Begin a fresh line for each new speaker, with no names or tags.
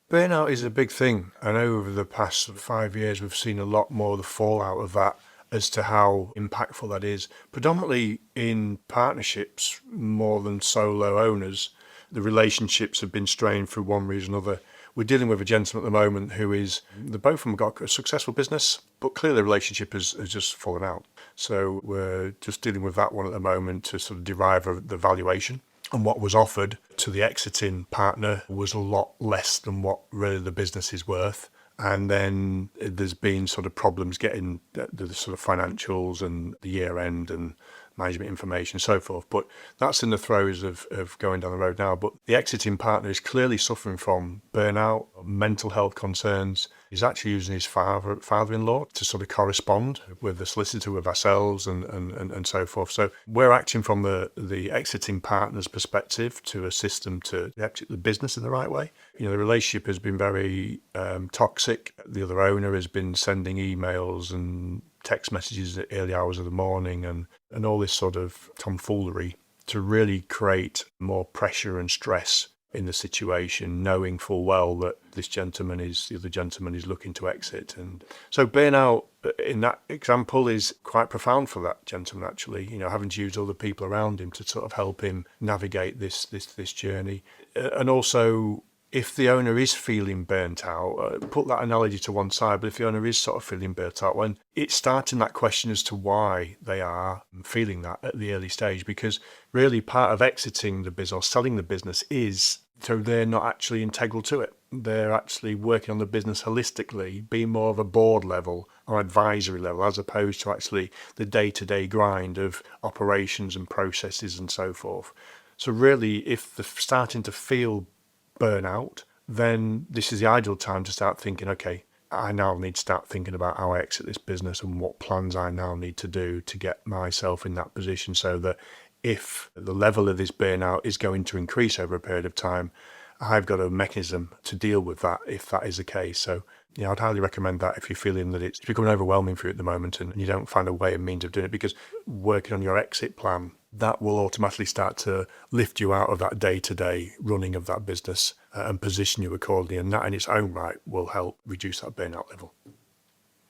Burnout is a big thing, and over the past 5 years, we've seen a lot more of the fallout of that as to how impactful that is, predominantly in partnerships more than solo owners. The relationships have been strained for one reason or another. We're dealing with a gentleman at the moment who is, the both of them got a successful business, but clearly the relationship has just fallen out. So we're just dealing with that one at the moment to sort of derive the valuation. And what was offered to the exiting partner was a lot less than what really the business is worth. And then there's been sort of problems getting the sort of financials and the year end and management information and so forth. But that's in the throes of going down the road now. But the exiting partner is clearly suffering from burnout, mental health concerns. He's actually using his father-in-law to sort of correspond with the solicitor, with ourselves and so forth. So we're acting from the exiting partner's perspective to assist them to exit the business in the right way. The relationship has been very toxic. The other owner has been sending emails and text messages at early hours of the morning and all this sort of tomfoolery to really create more pressure and stress in the situation, knowing full well that the other gentleman is looking to exit. And so burnout in that example is quite profound for that gentleman, actually, having to use other people around him to sort of help him navigate this journey. And also, if the owner is feeling burnt out, put that analogy to one side, but if the owner is sort of feeling burnt out, when it's starting that question as to why they are feeling that at the early stage, because really part of exiting the business or selling the business is so they're not actually integral to it. They're actually working on the business holistically, being more of a board level or advisory level, as opposed to actually the day-to-day grind of operations and processes and so forth. So really, if they're starting to feel burnout, then this is the ideal time to start thinking, okay, I now need to start thinking about how I exit this business and what plans I now need to do to get myself in that position so that if the level of this burnout is going to increase over a period of time, I've got a mechanism to deal with that if that is the case. So, I'd highly recommend that if you're feeling that it's becoming overwhelming for you at the moment and you don't find a way and means of doing it, because working on your exit plan, that will automatically start to lift you out of that day-to-day running of that business and position you accordingly. And that in its own right will help reduce that burnout level.